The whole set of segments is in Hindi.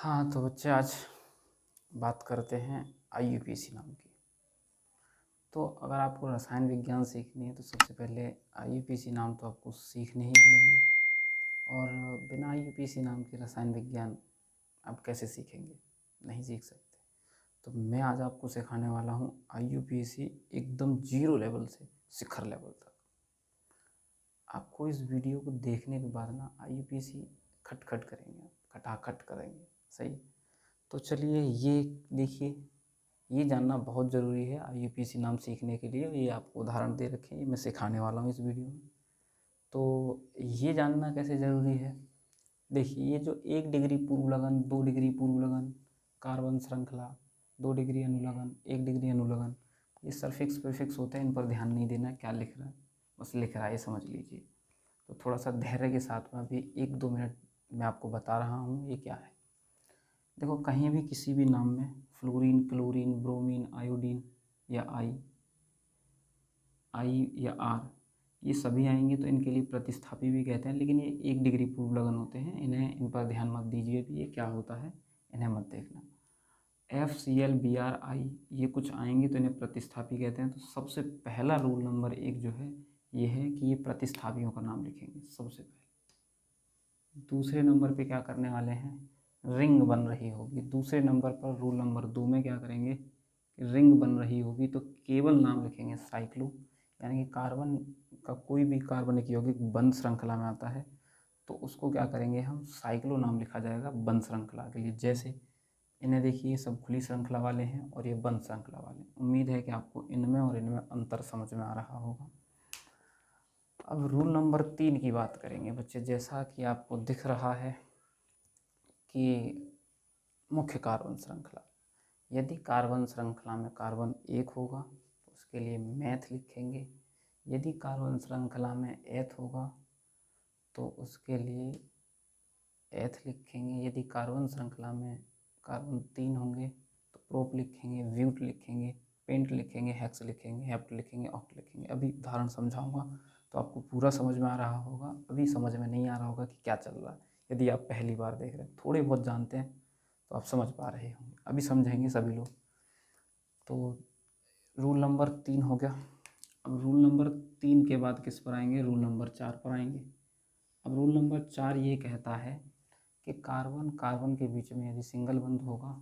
हाँ, तो बच्चे आज बात करते हैं आईयूपीएसी नाम की। तो अगर आपको रसायन विज्ञान सीखनी है तो सबसे पहले आईयूपीएसी नाम तो आपको सीखने ही पड़ेंगे। और बिना आईयूपीएसी नाम के रसायन विज्ञान आप कैसे सीखेंगे? नहीं सीख सकते। तो मैं आज आपको सिखाने वाला हूँ आईयूपीएसी एकदम जीरो लेवल से शिखर लेवल तक। आपको इस वीडियो को देखने के बाद ना आईयूपीएसी खटखट करेंगे, खटाखट करेंगे। सही। तो चलिए ये देखिए, ये जानना बहुत ज़रूरी है आईयूपीएसी नाम सीखने के लिए। ये आपको उदाहरण दे रखे हैं, मैं सिखाने वाला हूँ इस वीडियो में। तो ये जानना कैसे ज़रूरी है? देखिए, ये जो 1 डिग्री पूर्व लगन, 2 डिग्री पूर्व लगन, कार्बन श्रृंखला, 2 डिग्री अनुलगन, 1 डिग्री अनुलगन, ये सफिक्स प्रीफिक्स होते हैं, इन पर ध्यान नहीं देना क्या लिख रहा है, बस लिख रहा है ये समझ लीजिए। तो थोड़ा सा धैर्य के साथ में अभी 1-2 मिनट मैं आपको बता रहा हूँ ये क्या है। देखो, कहीं भी किसी भी नाम में फ्लोरीन, क्लोरीन, ब्रोमीन, आयोडीन या आई या आर, ये सभी आएंगे तो इनके लिए प्रतिस्थापी भी कहते हैं, लेकिन ये 1 डिग्री पूर्व लगन होते हैं। इन पर ध्यान मत दीजिए भी ये क्या होता है, इन्हें मत देखना। FCl, BrI ये कुछ आएंगे तो इन्हें प्रतिस्थापी कहते हैं। तो सबसे पहला रूल नंबर 1 जो है ये है कि ये प्रतिस्थापियों का नाम लिखेंगे सबसे पहले। दूसरे नंबर पे क्या करने वाले हैं, रिंग बन रही होगी। दूसरे नंबर पर रूल नंबर 2 में क्या करेंगे, रिंग बन रही होगी तो केवल नाम लिखेंगे साइक्लो, यानी कि कार्बन का कोई भी कार्बनिक यौगिक बंद श्रृंखला में आता है तो उसको क्या करेंगे हम, साइक्लो नाम लिखा जाएगा बंद श्रृंखला के लिए। जैसे इन्हें देखिए, सब खुली श्रृंखला वाले हैं और ये बंद श्रृंखला वाले। उम्मीद है कि आपको इनमें और इनमें अंतर समझ में आ रहा होगा। अब रूल नंबर 3 की बात करेंगे बच्चे। जैसा कि आपको दिख रहा है कि मुख्य कार्बन श्रृंखला, यदि कार्बन श्रृंखला में कार्बन 1 होगा तो उसके लिए मैथ लिखेंगे। यदि कार्बन श्रृंखला में एथ होगा तो उसके लिए एथ लिखेंगे। यदि कार्बन श्रृंखला में कार्बन 3 होंगे तो प्रोप लिखेंगे, ब्यूट लिखेंगे, पेंट लिखेंगे, हेक्स लिखेंगे, हेप्ट लिखेंगे, ऑक्ट लिखेंगे। अभी उदाहरण समझाऊंगा तो आपको पूरा समझ में आ रहा होगा। अभी समझ में नहीं आ रहा होगा कि क्या चल रहा है। यदि आप पहली बार देख रहे हैं, थोड़े बहुत जानते हैं तो आप समझ पा रहे होंगे। अभी समझेंगे सभी लोग। तो रूल नंबर 3 हो गया। अब रूल नंबर 3 के बाद किस पर आएंगे, रूल नंबर 4 पर आएंगे। अब रूल नंबर 4 ये कहता है कि कार्बन कार्बन के बीच में यदि सिंगल बॉन्ड होगा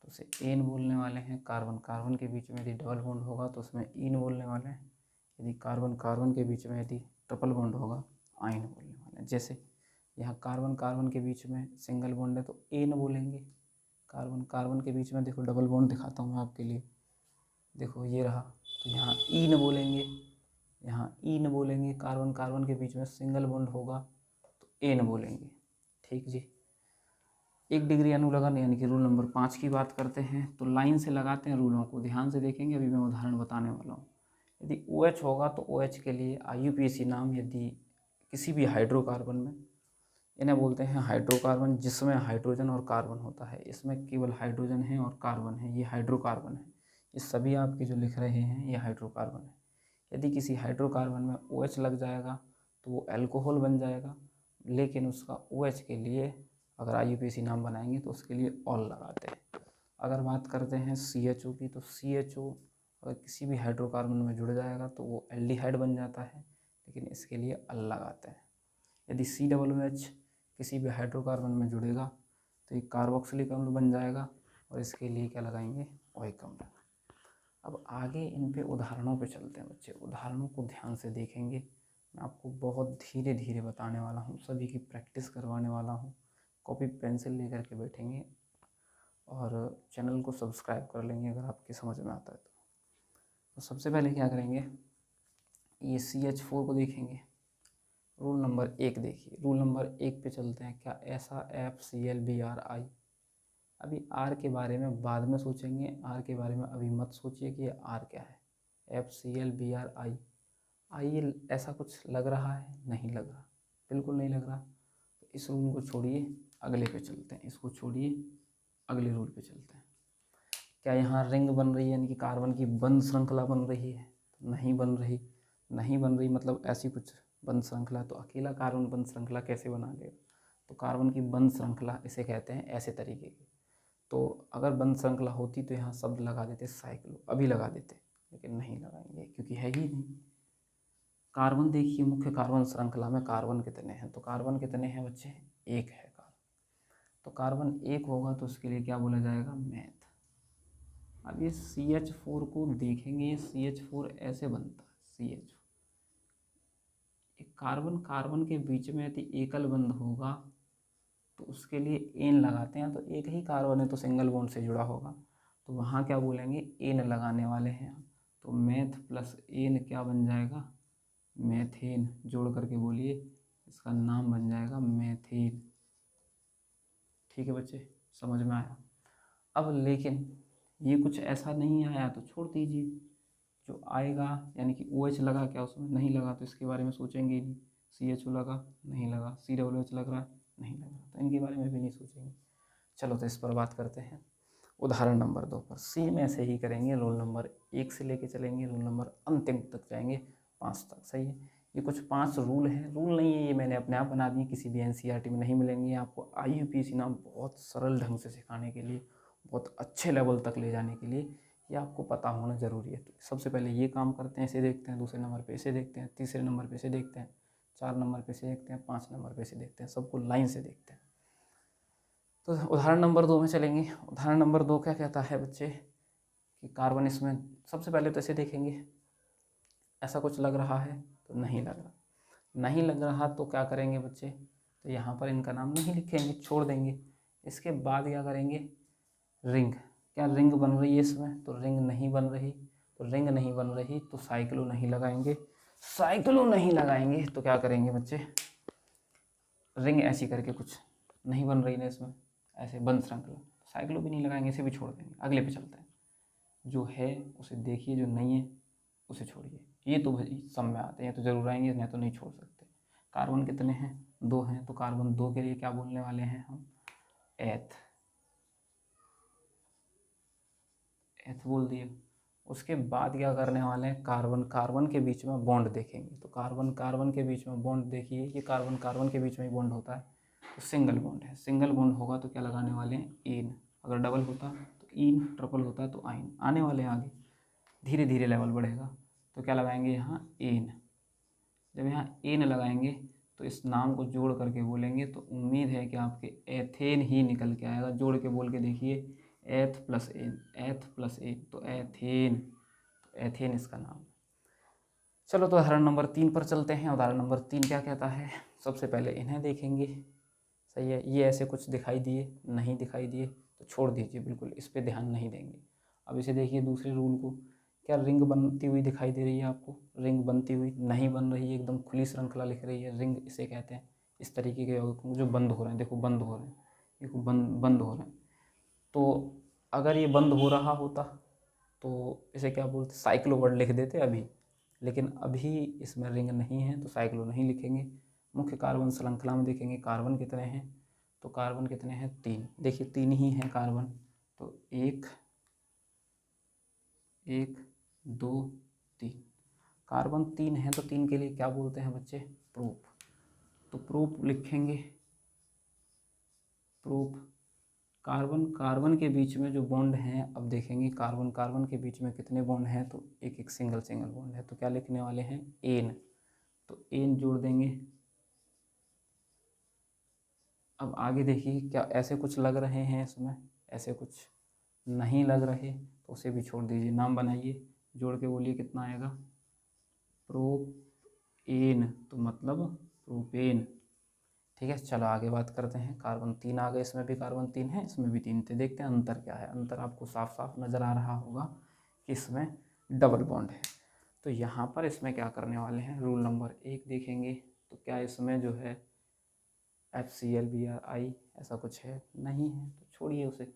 तो उसे एन बोलने वाले हैं। कार्बन कार्बन के बीच में यदि डबल बॉन्ड होगा तो उसमें इन बोलने वाले हैं। यदि कार्बन कार्बन के बीच में यदि ट्रिपल बॉन्ड होगा, आइन बोलने वाले हैं। जैसे यहाँ कार्बन कार्बन के बीच में सिंगल बॉन्ड है तो एन बोलेंगे। कार्बन कार्बन के बीच में देखो डबल बॉन्ड दिखाता हूँ मैं आपके लिए, देखो ये रहा, तो यहाँ इन बोलेंगे, यहाँ इन बोलेंगे। कार्बन कार्बन के बीच में सिंगल बॉन्ड होगा तो एन बोलेंगे। ठीक जी। 1 डिग्री अनुलगन यानी कि रूल नंबर 5 की बात करते हैं। तो लाइन से लगाते हैं रूलों को, ध्यान से देखेंगे। अभी मैं उदाहरण बताने वाला हूँ। यदि OH होगा तो OH के लिए आईयूपीएसी नाम, यदि किसी भी हाइड्रोकार्बन में, इन्हें बोलते हैं हाइड्रोकार्बन जिसमें हाइड्रोजन और कार्बन होता है। इसमें केवल हाइड्रोजन है और कार्बन है, ये हाइड्रोकार्बन है। ये सभी आपके जो लिख रहे हैं ये हाइड्रोकार्बन है। यदि किसी हाइड्रोकार्बन में OH लग जाएगा तो वो अल्कोहल बन जाएगा, लेकिन उसका OH के लिए अगर आईयूपीएसी नाम बनाएंगे तो उसके लिए ऑल लगाते हैं। अगर बात करते हैं CHO की, तो CHO अगर किसी भी हाइड्रोकार्बन में जुड़ जाएगा तो वो एल्डिहाइड बन जाता है, लेकिन इसके लिए अल लगाते हैं। यदि COOH किसी भी हाइड्रोकार्बन में जुड़ेगा तो ये कार्बोक्सिलिक अम्ल बन जाएगा और इसके लिए क्या लगाएंगे, ओइक अम्ल। अब आगे इन पे उदाहरणों पे चलते हैं बच्चे। उदाहरणों को ध्यान से देखेंगे। मैं आपको बहुत धीरे धीरे बताने वाला हूँ, सभी की प्रैक्टिस करवाने वाला हूँ। कॉपी पेंसिल लेकर के बैठेंगे और चैनल को सब्सक्राइब कर लेंगे अगर आपकी समझ में आता है तो सबसे पहले क्या करेंगे, ये CH4 को देखेंगे। रूल नंबर 1 देखिए, रूल नंबर 1 पे चलते हैं। क्या ऐसा FCl, BrI। अभी आर के बारे में बाद में सोचेंगे, आर के बारे में अभी मत सोचिए कि आर क्या है। FCl, BrI, आई ऐसा कुछ लग रहा है? नहीं लग रहा, बिल्कुल नहीं लग रहा। तो इस रूल को छोड़िए, अगले पे चलते हैं। इसको छोड़िए, अगले रूल पे चलते हैं। क्या यहाँ रिंग बन रही है, यानी कि कार्बन की बंद श्रृंखला बन रही है? तो नहीं बन रही। नहीं बन रही मतलब ऐसी कुछ बंद श्रृंखला, तो अकेला कार्बन बंद श्रृंखला कैसे बना लेगा? तो कार्बन की बंध श्रृंखला इसे कहते हैं, ऐसे तरीके की। तो अगर बंध श्रृंखला होती तो यहाँ शब्द लगा देते साइक्लो, अभी लगा देते, लेकिन नहीं लगाएंगे क्योंकि है ही नहीं। कार्बन देखिए, मुख्य कार्बन श्रृंखला में कार्बन कितने हैं, तो कार्बन कितने हैं बच्चे, एक है कार्बन। तो कार्बन एक होगा तो उसके लिए क्या बोला जाएगा, मैथ। अब ये CH4 को देखेंगे, ये CH4 ऐसे बनता है, CH, एक कार्बन कार्बन के बीच में यदि एकल बंध होगा तो उसके लिए एन लगाते हैं, तो एक ही कार्बन है तो सिंगल बॉन्ड से जुड़ा होगा, तो वहाँ क्या बोलेंगे, एन लगाने वाले हैं। तो मैथ प्लस एन क्या बन जाएगा, मैथेन। जोड़ करके बोलिए, इसका नाम बन जाएगा मैथेन। ठीक है बच्चे, समझ में आया। अब लेकिन ये कुछ ऐसा नहीं आया तो छोड़ दीजिए, जो आएगा यानी कि OH लगा क्या उसमें, नहीं लगा तो इसके बारे में सोचेंगे ही नहीं। CHO लगा, नहीं लगा, COOH लग रहा है, नहीं लग रहा, तो इनके बारे में भी नहीं सोचेंगे। चलो तो इस पर बात करते हैं, उदाहरण नंबर 2 पर। सेम ऐसे ही करेंगे, रोल नंबर 1 से लेके चलेंगे, रोल नंबर अंतिम तक जाएंगे, 5 तक। सही है, ये कुछ 5 रूल हैं, रूल नहीं है ये मैंने अपने आप बना दिए, किसी भी NCERT में नहीं मिलेंगे आपको। IUPAC नाम बहुत सरल ढंग से सिखाने के लिए, बहुत अच्छे लेवल तक ले जाने के लिए ये आपको पता होना ज़रूरी है। तो सबसे पहले ये काम करते हैं, इसे देखते हैं, दूसरे नंबर पे इसे देखते हैं, तीसरे नंबर पे इसे देखते हैं, 4 नंबर पे इसे देखते हैं, 5 नंबर पे इसे देखते हैं, सबको लाइन से देखते हैं। तो उदाहरण नंबर 2 में चलेंगे। उदाहरण नंबर 2 क्या कहता है बच्चे, कि कार्बन, इसमें सबसे पहले तो इसे देखेंगे, ऐसा कुछ लग रहा है तो नहीं लग रहा, नहीं लग रहा तो क्या करेंगे बच्चे, तो यहाँ पर इनका नाम नहीं लिखेंगे, छोड़ देंगे। इसके बाद क्या करेंगे, रिंग, क्या रिंग बन रही है इसमें, तो रिंग नहीं बन रही, तो रिंग नहीं बन रही तो साइक्लो नहीं लगाएंगे, साइक्लो नहीं लगाएंगे तो क्या करेंगे बच्चे, रिंग ऐसी करके कुछ नहीं बन रही ना इसमें, ऐसे बंद श्रृंखला, साइक्लो भी नहीं लगाएंगे, इसे भी छोड़ देंगे। अगले पे चलते हैं, जो है उसे देखिए, जो नहीं है उसे छोड़िए। ये तो भाई सब में आते हैं, तो जरूर आएंगे, नहीं तो नहीं छोड़ सकते। कार्बन कितने हैं, 2 हैं, तो कार्बन 2 के लिए क्या बोलने वाले हैं हम, एथ, एथ बोल दिए। उसके बाद क्या करने वाले हैं, कार्बन कार्बन के बीच में बॉन्ड देखेंगे, तो कार्बन कार्बन के बीच में बॉन्ड देखिए, ये कार्बन कार्बन के बीच में ही बॉन्ड होता है, तो सिंगल बॉन्ड है, सिंगल बॉन्ड होगा तो क्या लगाने वाले हैं, इन। अगर डबल होता तो इन, ट्रिपल होता तो आइन। आने वाले हैं आगे, धीरे धीरे लेवल बढ़ेगा, तो क्या लगाएंगे यहाँ, एन। जब यहाँ एन लगाएंगे तो इस नाम को जोड़ करके बोलेंगे, तो उम्मीद है कि आपके एथेन ही निकल के आएगा। जोड़ के बोल के देखिए, एथ प्लस एन, एथ प्लस एन, तो एथेन, तो एथेन इसका नाम है। चलो तो उदाहरण नंबर 3 पर चलते हैं। उदाहरण नंबर 3 क्या कहता है, सबसे पहले इन्हें देखेंगे। सही है, ये ऐसे कुछ दिखाई दिए, नहीं दिखाई दिए तो छोड़ दीजिए, बिल्कुल इस पर ध्यान नहीं देंगे। अब इसे देखिए, दूसरे रूल को, क्या रिंग बनती हुई दिखाई दे रही है आपको, रिंग बनती हुई नहीं बन रही है, एकदम खुली श्रृंखला लिख रही है, रिंग इसे कहते हैं। इस तरीके के यौगिक जो बंद हो रहे हैं, देखो बंद हो रहे हैं, देखो बंद हो रहे हैं। तो अगर ये बंद हो रहा होता तो इसे क्या बोलते, साइक्लो वर्ड लिख देते अभी, लेकिन अभी इसमें रिंग नहीं है तो साइक्लो नहीं लिखेंगे। मुख्य कार्बन श्रृंखला में देखेंगे कार्बन कितने हैं, तो कार्बन कितने हैं, 3। देखिए 3 ही हैं कार्बन, तो 1 1 2 3, कार्बन 3 है तो 3 के लिए क्या बोलते हैं बच्चे, प्रूफ। तो प्रूफ लिखेंगे, प्रूफ। कार्बन कार्बन के बीच में जो बॉन्ड हैं, अब देखेंगे कार्बन कार्बन के बीच में कितने बॉन्ड हैं, तो एक एक सिंगल सिंगल बॉन्ड है, तो क्या लिखने वाले हैं, एन। तो एन जोड़ देंगे। अब आगे देखिए, क्या ऐसे कुछ लग रहे हैं इसमें, ऐसे कुछ नहीं लग रहे तो उसे भी छोड़ दीजिए। नाम बनाइए, जोड़ के बोलिए कितना आएगा, प्रोपेन, तो मतलब प्रोपेन। ठीक है, चलो आगे बात करते हैं। कार्बन 3 आ गए, इसमें भी कार्बन 3 है, इसमें भी 3 थे। देखते हैं अंतर क्या है। अंतर आपको साफ साफ नज़र आ रहा होगा कि इसमें डबल बॉन्ड है। तो यहाँ पर इसमें क्या करने वाले हैं, रूल नंबर 1 देखेंगे, तो क्या इसमें जो है FCl Br ऐसा कुछ है, नहीं है, तो छोड़िए उसे।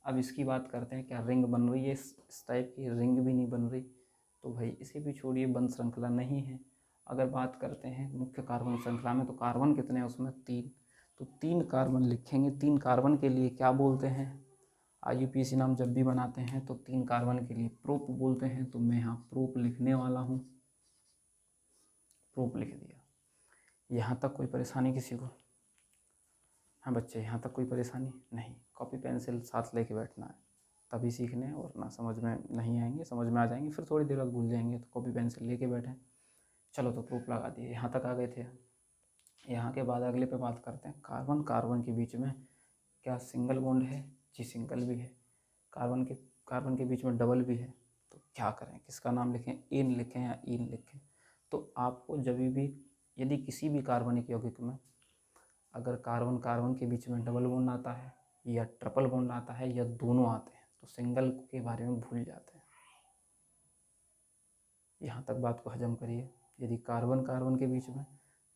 अब इसकी बात करते हैं, क्या रिंग बन रही है, इस टाइप की रिंग भी नहीं बन रही, तो भाई इसे भी छोड़िए, बंद श्रृंखला नहीं है। अगर बात करते हैं मुख्य कार्बन श्रृंखला में, तो कार्बन कितने हैं उसमें, 3, तो 3 कार्बन लिखेंगे। 3 कार्बन के लिए क्या बोलते हैं, IUPAC नाम जब भी बनाते हैं तो 3 कार्बन के लिए प्रोप बोलते हैं, तो मैं यहाँ प्रोप लिखने वाला हूँ, प्रोप लिख दिया। यहाँ तक कोई परेशानी किसी को, हाँ बच्चे, यहाँ तक कोई परेशानी नहीं? कॉपी पेंसिल साथ लेके बैठना है, तभी सीखने, और ना समझ में नहीं आएंगे, समझ में आ जाएंगे फिर थोड़ी देर बाद भूल जाएंगे। तो कॉपी पेंसिल लेके बैठें। चलो तो प्रूफ लगा दिए, यहाँ तक आ गए थे। यहाँ के बाद अगले पे बात करते हैं। कार्बन कार्बन के बीच में क्या सिंगल बॉन्ड है? जी सिंगल भी है। कार्बन के बीच में डबल भी है। तो क्या करें, किसका नाम लिखें? एन लिखें या ईन लिखें? तो आपको जब भी यदि किसी भी कार्बनिक यौगिक में अगर कार्बन कार्बन के बीच में डबल बॉन्ड आता है या ट्रिपल बॉन्ड आता है या दोनों आते हैं तो सिंगल के बारे में भूल जाते हैं। यहाँ तक बात को हजम करिए। यदि कार्बन कार्बन के बीच में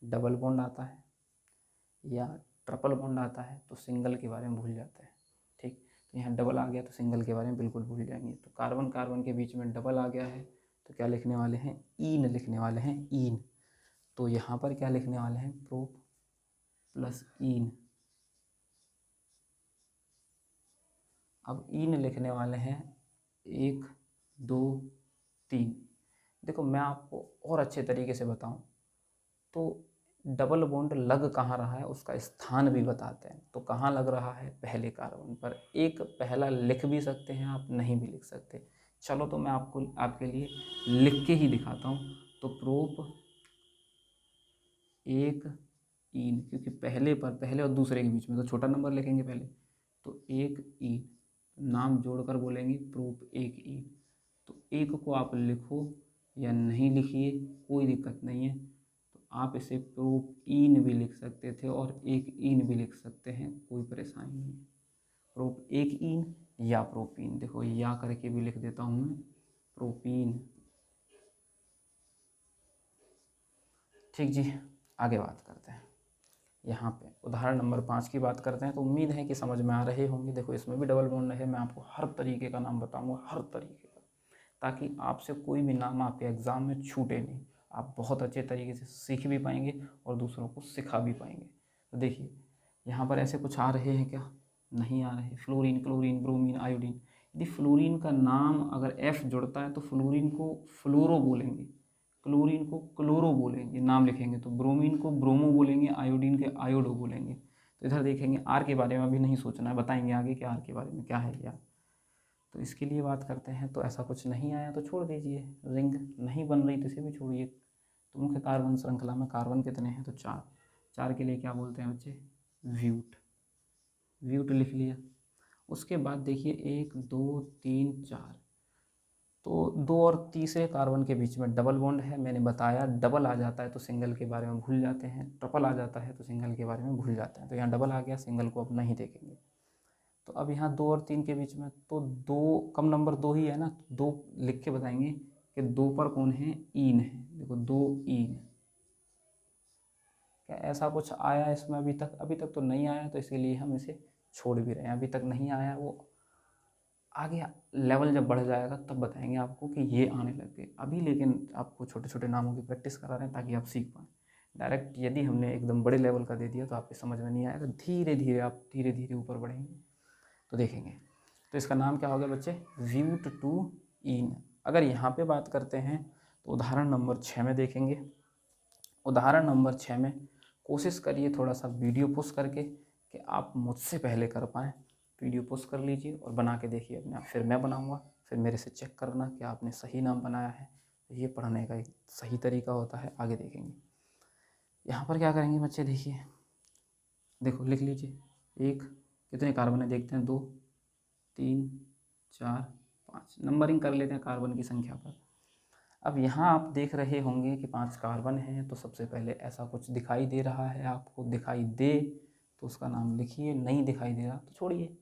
डबल बॉन्ड आता है या ट्रिपल बॉन्ड आता है तो सिंगल के बारे में भूल जाते हैं। ठीक, तो यहाँ डबल आ गया तो सिंगल के बारे में बिल्कुल भूल जाएंगे। तो कार्बन कार्बन के बीच में डबल आ गया है तो क्या लिखने वाले हैं? ईन लिखने वाले हैं, ईन। तो यहाँ पर क्या लिखने वाले हैं? प्रोप प्लस ईन। अब ईन लिखने वाले हैं 1 2 3। देखो मैं आपको और अच्छे तरीके से बताऊं तो डबल बॉन्ड लग कहाँ रहा है उसका स्थान भी बताते हैं। तो कहाँ लग रहा है? पहले कार्बन पर। एक पहला लिख भी सकते हैं आप, नहीं भी लिख सकते। चलो तो मैं आपको आपके लिए लिख के ही दिखाता हूँ। तो प्रोप 1 ईन, क्योंकि पहले और दूसरे के बीच में तो छोटा नंबर लिखेंगे पहले। तो 1 ईन, नाम जोड़कर बोलेंगे प्रोप 1 ईन। तो एक को आप लिखो या नहीं लिखिए, कोई दिक्कत नहीं है। तो आप इसे प्रोप ईन भी लिख सकते थे और 1 ईन भी लिख सकते हैं, कोई परेशानी नहीं है। प्रोप 1 ईन या प्रोपीन, देखो या करके भी लिख देता हूँ मैं, प्रोपीन। ठीक जी, आगे बात करते हैं। यहाँ पे उदाहरण नंबर 5 की बात करते हैं। तो उम्मीद है कि समझ में आ रहे होंगे। देखो इसमें भी डबल बॉन्ड है। मैं आपको हर तरीके का नाम बताऊंगा, हर तरीके का, ताकि आपसे कोई भी नाम आपके एग्ज़ाम में छूटे नहीं। आप बहुत अच्छे तरीके से सीख भी पाएंगे और दूसरों को सिखा भी पाएंगे। तो देखिए यहाँ पर ऐसे कुछ आ रहे हैं क्या? नहीं आ रहे। Fluorine, chlorine, bromine, iodine. यदि फ्लोरीन का नाम अगर F जुड़ता है तो फ्लोरीन को फ्लोरो बोलेंगे, क्लोरीन को क्लोरो बोलेंगे, नाम लिखेंगे। तो ब्रोमीन को ब्रोमो बोलेंगे, आयोडीन के आयोडो बोलेंगे। तो इधर देखेंगे आर के बारे में अभी नहीं सोचना है, बताएंगे आगे कि आर के बारे में क्या है क्या। तो इसके लिए बात करते हैं। तो ऐसा कुछ नहीं आया तो छोड़ दीजिए। रिंग नहीं बन रही तो इसे भी छोड़िए। तो मुख्य कार्बन श्रृंखला में कार्बन कितने हैं? तो 4। 4 के लिए क्या बोलते हैं बच्चे? व्यूट। व्यूट लिख लिया। उसके बाद देखिए 1 2 3 4, तो 2 और तीसरे कार्बन के बीच में डबल बॉन्ड है। मैंने बताया डबल आ जाता है तो सिंगल के बारे में भूल जाते हैं, ट्रिपल आ जाता है तो सिंगल के बारे में भूल जाते हैं। तो यहाँ डबल आ गया, सिंगल को अब नहीं देखेंगे। तो अब यहाँ 2 और 3 के बीच में तो 2 कम नंबर 2 ही है ना, 2 लिख के बताएंगे कि 2 पर कौन है? ईन है। देखो 2 ईन। क्या ऐसा कुछ आया इसमें अभी तक? अभी तक तो नहीं आया, तो इसीलिए हम इसे छोड़ भी रहे हैं। अभी तक नहीं आया, वो आगे लेवल जब बढ़ जाएगा तब बताएंगे आपको कि ये आने लग गए। अभी लेकिन आपको छोटे छोटे नामों की प्रैक्टिस करा रहे हैं ताकि आप सीख पाएँ। डायरेक्ट यदि हमने एकदम बड़े लेवल का दे दिया तो आपको समझ में नहीं आएगा। धीरे धीरे आप धीरे धीरे ऊपर बढ़ेंगे तो देखेंगे। तो इसका नाम क्या हो गया बच्चे? व्यूट टू ईन। अगर यहाँ पे बात करते हैं तो उदाहरण नंबर 6 में देखेंगे। उदाहरण नंबर 6 में कोशिश करिए थोड़ा सा वीडियो पुश करके कि आप मुझसे पहले कर पाएँ। वीडियो पोस्ट कर लीजिए और बना के देखिए अपने आप। फिर मैं बनाऊंगा, फिर मेरे से चेक करना कि आपने सही नाम बनाया है। ये पढ़ने का एक सही तरीका होता है। आगे देखेंगे। यहाँ पर क्या करेंगे बच्चे? देखिए, देखो लिख लीजिए। एक, कितने कार्बन है देखते हैं? 2 3 4 5। नंबरिंग कर लेते हैं कार्बन की संख्या पर। अब यहाँ आप देख रहे होंगे कि 5 कार्बन हैं। तो सबसे पहले ऐसा कुछ दिखाई दे रहा है आपको, दिखाई दे तो उसका नाम लिखिए। नहीं दिखाई दे रहा तो छोड़िए।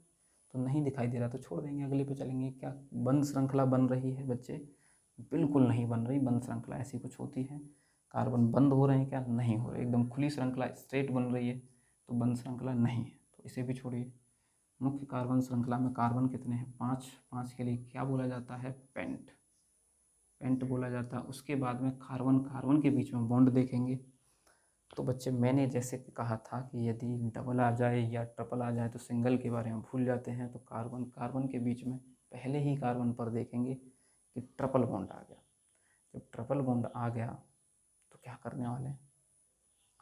तो नहीं दिखाई दे रहा तो छोड़ देंगे, अगले पे चलेंगे। क्या बंद श्रृंखला बन रही है बच्चे? बिल्कुल नहीं बन रही बंद श्रृंखला। ऐसी कुछ होती है? कार्बन बंद हो रहे हैं क्या? नहीं हो रहे। एकदम खुली श्रृंखला स्ट्रेट बन रही है तो बंद श्रृंखला नहीं है, तो इसे भी छोड़िए। मुख्य कार्बन श्रृंखला में कार्बन कितने हैं? 5। 5 के लिए क्या बोला जाता है? पेंट। पेंट बोला जाता है। उसके बाद में कार्बन कार्बन के बीच में बॉन्ड देखेंगे। तो बच्चे मैंने जैसे कहा था कि यदि डबल आ जाए या ट्रिपल आ जाए तो सिंगल के बारे में भूल जाते हैं। तो कार्बन कार्बन के बीच में पहले ही कार्बन पर देखेंगे कि ट्रिपल बॉन्ड आ गया। जब ट्रिपल बॉन्ड आ गया तो क्या करने वाले हैं?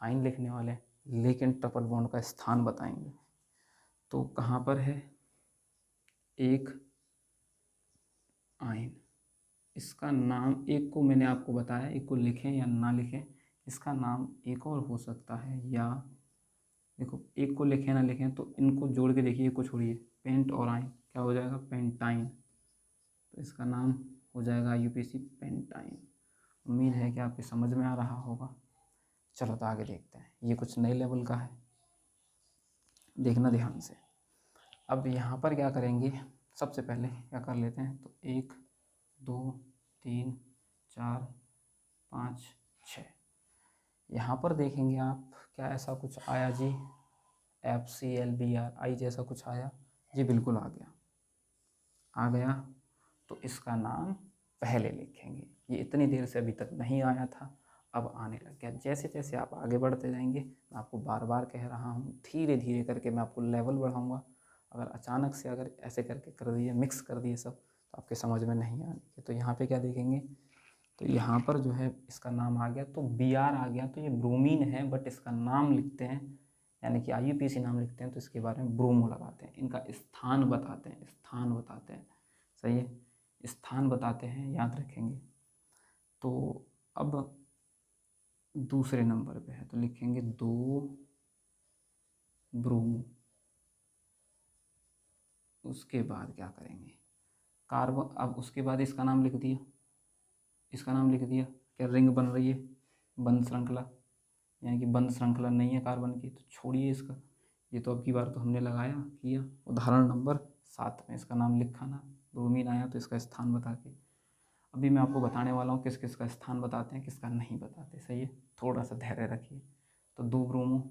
आइन लिखने वाले हैं। लेकिन ट्रिपल बॉन्ड का स्थान बताएंगे। तो कहाँ पर है, एक आयन, इसका नाम, एक को मैंने आपको बताया, एक को लिखें या ना लिखें, इसका नाम एक और हो सकता है, या देखो एक को लिखें ना लिखें तो इनको जोड़ के देखिए, को छोड़िए, पेंट और आयन क्या हो जाएगा, पेंटाइन। तो इसका नाम हो जाएगा यूपीसी पेंटाइन। उम्मीद है कि आपके समझ में आ रहा होगा। चलो तो आगे देखते हैं, ये कुछ नए लेवल का है, देखना ध्यान से। अब यहाँ पर क्या करेंगे, सबसे पहले क्या कर लेते हैं, तो 1 2 3 4 5 6, यहाँ पर देखेंगे आप, क्या ऐसा कुछ आया जी, FClBr जैसा कुछ आया जी, बिल्कुल आ गया, आ गया। तो इसका नाम पहले लिखेंगे, ये इतनी देर से अभी तक नहीं आया था, अब आने लग गया। जैसे जैसे आप आगे बढ़ते जाएंगे, मैं आपको बार बार कह रहा हूँ, धीरे धीरे करके मैं आपको लेवल बढ़ाऊँगा। अगर अचानक से अगर ऐसे करके कर दिए, मिक्स कर दिए सब, तो आपके समझ में नहीं आने। तो यहाँ पे क्या देखेंगे, तो यहाँ पर जो है इसका नाम आ गया, तो Br आ गया, तो ये ब्रोमीन है, बट इसका नाम लिखते हैं, यानी कि IUPAC नाम लिखते हैं, तो इसके बारे में ब्रोमो लगाते हैं, इनका स्थान बताते हैं, स्थान बताते हैं, सही है, स्थान बताते हैं, याद रखेंगे। तो अब दूसरे नंबर पे है, तो लिखेंगे 2 ब्रोमो। उसके बाद क्या करेंगे, कार्बन, अब उसके बाद इसका नाम लिख दिया, इसका नाम लिख दिया, क्या रिंग बन रही है, बंद श्रृंखला, यानी कि बंद श्रृंखला नहीं है कार्बन की, तो छोड़िए इसका, ये तो अब की बार तो हमने लगाया किया। उदाहरण नंबर 7 में इसका नाम लिखा ना, ब्रोमीन आया तो इसका स्थान बता के। अभी मैं आपको बताने वाला हूँ किस किस का स्थान बताते हैं, किसका नहीं बताते, सही है, थोड़ा सा धैर्य रखिए। तो 2 ब्रोमो,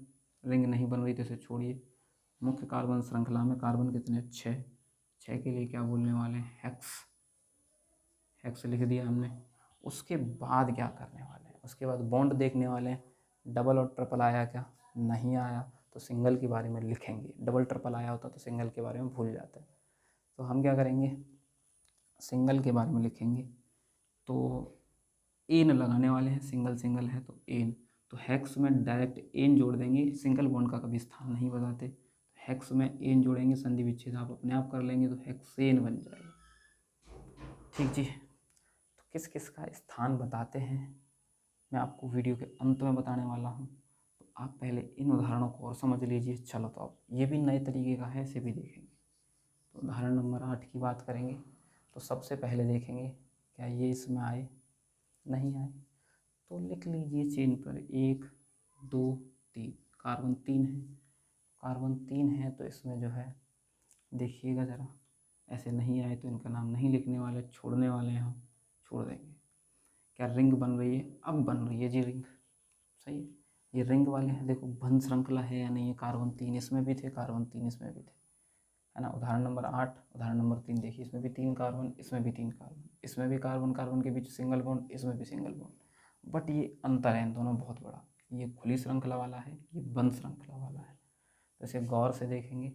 रिंग नहीं बन रही तो इसे छोड़िए। मुख्य कार्बन श्रृंखला में कार्बन कितने, 6, 6 के लिए क्या बोलने वाले हैं, हेक्स, हेक्स लिख दिया हमने। उसके बाद क्या करने वाले हैं, उसके बाद बॉन्ड देखने वाले हैं, डबल और ट्रिपल आया क्या, नहीं आया, तो सिंगल के बारे में लिखेंगे। डबल ट्रिपल आया होता तो सिंगल के बारे में भूल जाते हैं, तो हम क्या करेंगे, सिंगल के बारे में लिखेंगे। तो एन लगाने वाले हैं, सिंगल सिंगल है तो एन, तो हेक्स में डायरेक्ट एन जोड़ देंगे, सिंगल बॉन्ड का कभी स्थान नहीं बताते, हेक्स में एन जोड़ेंगे, संधि विच्छेद आप अपने आप कर लेंगे, तो हेक्सेन बन जाएगा। ठीक जी, तो किस किस का स्थान बताते हैं मैं आपको वीडियो के अंत में बताने वाला हूँ, तो आप पहले इन उदाहरणों को और समझ लीजिए। चलो तो अब ये भी नए तरीके का है, इसे भी देखेंगे। तो उदाहरण नंबर 8 की बात करेंगे, तो सबसे पहले देखेंगे क्या ये इसमें आए, नहीं आए, तो लिख लीजिए चेन पर 1 2 3, कार्बन 3 है, कार्बन 3 है, तो इसमें जो है देखिएगा ज़रा, ऐसे नहीं आए तो इनका नाम नहीं लिखने वाले, छोड़ने वाले हैं हम, छोड़ देंगे। क्या रिंग बन रही है, अब बन रही है जी रिंग, सही है, ये रिंग वाले हैं, देखो बंध श्रृंखला है या नहीं है, कार्बन 3 इसमें भी थे, कार्बन 3 इसमें भी थे, है ना। उदाहरण नंबर 8, उदाहरण नंबर 3 देखिए, इसमें भी 3 कार्बन, इसमें भी 3 कार्बन, इसमें भी कार्बन कार्बन के बीच सिंगल बॉन्ड, इसमें भी सिंगल बॉन्ड, बट ये अंतर है इन दोनों बहुत बड़ा, ये खुली श्रृंखला वाला है, ये बंद श्रृंखला वाला है। तो इसे गौर से देखेंगे,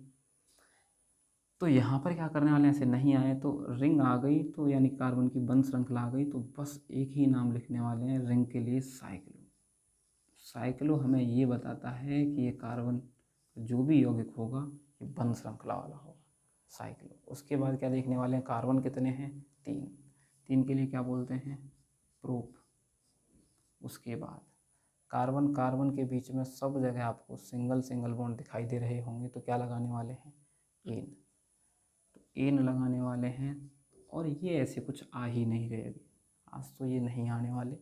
तो यहाँ पर क्या करने वाले हैं, ऐसे नहीं आए तो रिंग आ गई, तो यानी कार्बन की बंद श्रृंखला आ गई, तो बस एक ही नाम लिखने वाले हैं रिंग के लिए, साइक्लो। साइक्लो हमें ये बताता है कि ये कार्बन जो भी यौगिक होगा ये बंद श्रृंखला वाला होगा, साइक्लो। उसके बाद क्या देखने वाले हैं, कार्बन कितने हैं, 3, 3 के लिए क्या बोलते हैं, प्रोप। उसके बाद कार्बन कार्बन के बीच में सब जगह आपको सिंगल सिंगल बॉन्ड दिखाई दे रहे होंगे, तो क्या लगाने वाले हैं, एन, तो एन लगाने वाले हैं। और ये ऐसे कुछ आ ही नहीं रहे अभी, आज तो ये नहीं आने वाले,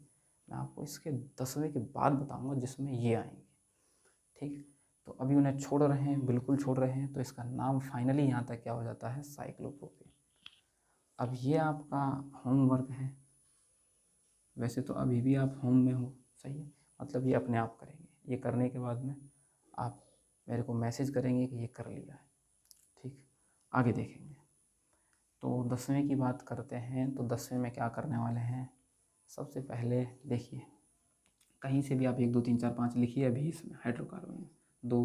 मैं आपको इसके 10वें के बाद बताऊंगा जिसमें ये आएंगे, ठीक। तो अभी उन्हें छोड़ रहे हैं, बिल्कुल छोड़ रहे हैं, तो इसका नाम फाइनली यहाँ तक क्या हो जाता है, साइक्लोप्रोपेन। अब ये आपका होमवर्क है, वैसे तो अभी भी आप होम में हो, सही है, मतलब ये अपने आप करेंगे, ये करने के बाद में आप मेरे को मैसेज करेंगे कि ये कर लिया है, ठीक। आगे देखेंगे, तो 10वें की बात करते हैं, तो 10वें में क्या करने वाले हैं, सबसे पहले देखिए, कहीं से भी आप 1 2 3 4 5 लिखिए, अभी इसमें हाइड्रोकार्बन में 2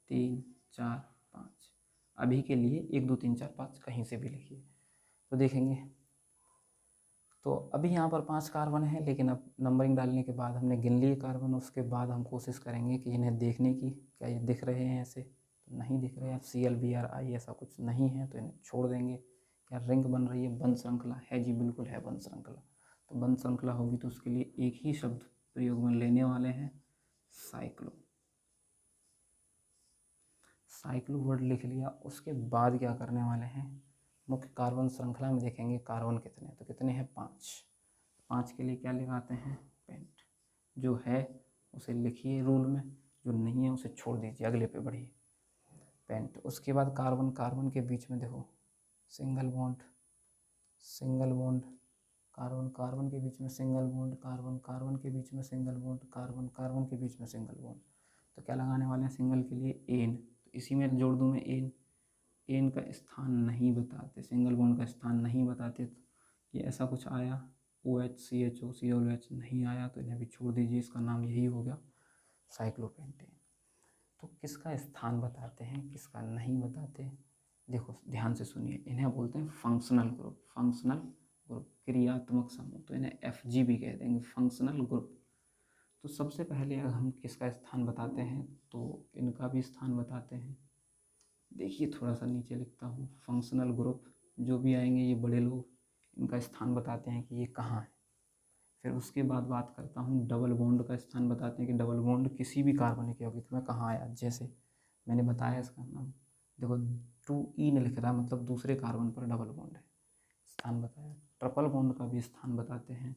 3 4 5, अभी के लिए 1 2 3 4 5 कहीं से भी लिखिए। तो देखेंगे तो अभी यहाँ पर 5 कार्बन है, लेकिन अब नंबरिंग डालने के बाद हमने गिन लिए कार्बन, उसके बाद हम कोशिश करेंगे कि इन्हें देखने की, क्या ये दिख रहे हैं ऐसे, तो नहीं दिख रहे हैं। ClBrI ऐसा कुछ नहीं है तो इन्हें छोड़ देंगे। क्या रिंग बन रही है, बंद श्रृंखला है जी, बिल्कुल है बंद श्रृंखला। तो बंद श्रृंखला होगी तो उसके लिए एक ही शब्द प्रयोग में लेने वाले हैं, साइक्लो। साइक्लो वर्ड लिख लिया, उसके बाद क्या करने वाले हैं, मुख्य कार्बन श्रृंखला में देखेंगे कार्बन कितने, तो कितने हैं 5। 5 के लिए क्या लगाते हैं, पेंट। जो है उसे लिखिए रूल में, जो नहीं है उसे छोड़ दीजिए, अगले पे बढ़िए, पेंट। उसके बाद कार्बन, कार्बन के बीच में देखो single bond, single bond, carbon carbon के बीच में सिंगल बॉन्ड, कार्बन कार्बन के बीच में सिंगल बॉन्ड, कार्बन कार्बन के बीच में सिंगल बॉन्ड। तो क्या लगाने वाले हैं सिंगल के लिए, एन। तो इसी में जोड़ दूँ मैं एन। एन का स्थान नहीं बताते, सिंगल बॉन्ड का स्थान नहीं बताते, तो ये ऐसा कुछ आया, OH CHO COOH नहीं आया, तो इन्हें भी छोड़ दीजिए, इसका नाम यही हो गया साइक्लोपेंटेन। तो किसका स्थान बताते हैं, किसका नहीं बताते, देखो ध्यान से सुनिए। इन्हें बोलते हैं फंक्शनल ग्रुप, फंक्शनल ग्रुप, क्रियात्मक समूह, तो इन्हें FG भी कह देंगे, फंक्शनल ग्रुप। तो सबसे पहले अगर हम किसका स्थान बताते हैं, तो इनका भी स्थान बताते हैं। देखिए थोड़ा सा नीचे लिखता हूँ, फंक्शनल ग्रुप, जो भी आएंगे ये बड़े लोग, इनका स्थान बताते हैं कि ये कहाँ है। फिर उसके बाद बात करता हूँ डबल बॉन्ड का स्थान बताते हैं कि डबल बॉन्ड किसी भी कार्बनिक यौगिक में कहाँ आया। जैसे मैंने बताया इसका नाम, देखो 2E ने लिख रहा है, मतलब दूसरे कार्बन पर डबल बॉन्ड है, स्थान बताया। ट्रिपल बॉन्ड का भी स्थान बताते हैं,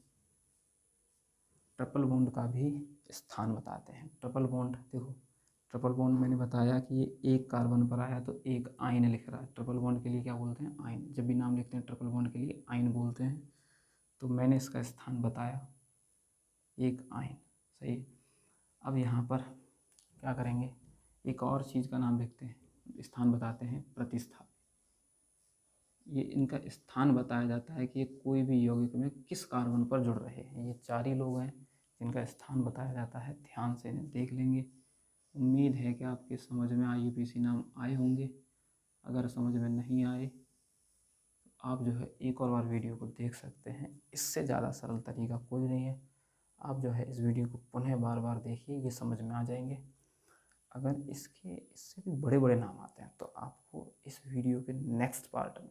ट्रिपल बॉन्ड का भी स्थान बताते हैं। ट्रिपल बॉन्ड देखो, ट्रिपल बॉन्ड मैंने बताया कि ये एक कार्बन पर आया तो एक आयन लिख रहा है। ट्रिपल बॉन्ड के लिए क्या बोलते हैं, आयन। जब भी नाम लिखते हैं ट्रिपल बॉन्ड के लिए आयन बोलते हैं। तो मैंने इसका स्थान बताया, एक आयन, सही है। अब यहाँ पर क्या करेंगे, एक और चीज़ का नाम लिखते हैं, स्थान बताते हैं, प्रतिस्थापी। ये इनका स्थान बताया जाता है कि ये कोई भी यौगिक में किस कार्बन पर जुड़ रहे हैं। ये 4 ही लोग हैं जिनका स्थान बताया जाता है, ध्यान से इन्हें देख लेंगे। उम्मीद है कि आपके समझ में IUPAC नाम आए होंगे। अगर समझ में नहीं आए तो आप जो है एक और बार वीडियो को देख सकते हैं, इससे ज़्यादा सरल तरीका कोई नहीं है। आप जो है इस वीडियो को पुनः बार बार देखिए, ये समझ में आ जाएंगे। अगर इससे भी बड़े बड़े नाम आते हैं तो आपको इस वीडियो के नेक्स्ट पार्ट में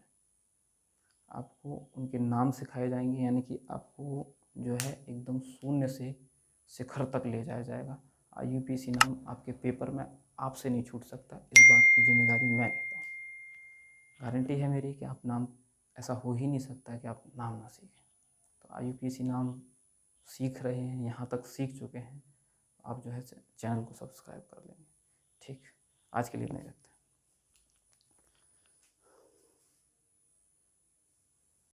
आपको उनके नाम सिखाए जाएंगे, यानी कि आपको जो है एकदम शून्य से शिखर तक ले जाया जाएगा। IUPAC नाम आपके पेपर में आपसे नहीं छूट सकता, इस बात की जिम्मेदारी मैं लेता हूँ। गारंटी है मेरी कि आप नाम, ऐसा हो ही नहीं सकता कि आप नाम ना सीखें। तो IUPAC नाम सीख रहे हैं, यहाँ तक सीख चुके हैं, आप जो है चैनल को सब्सक्राइब कर लेंगे। ठीक, आज के लिए नहीं रखते।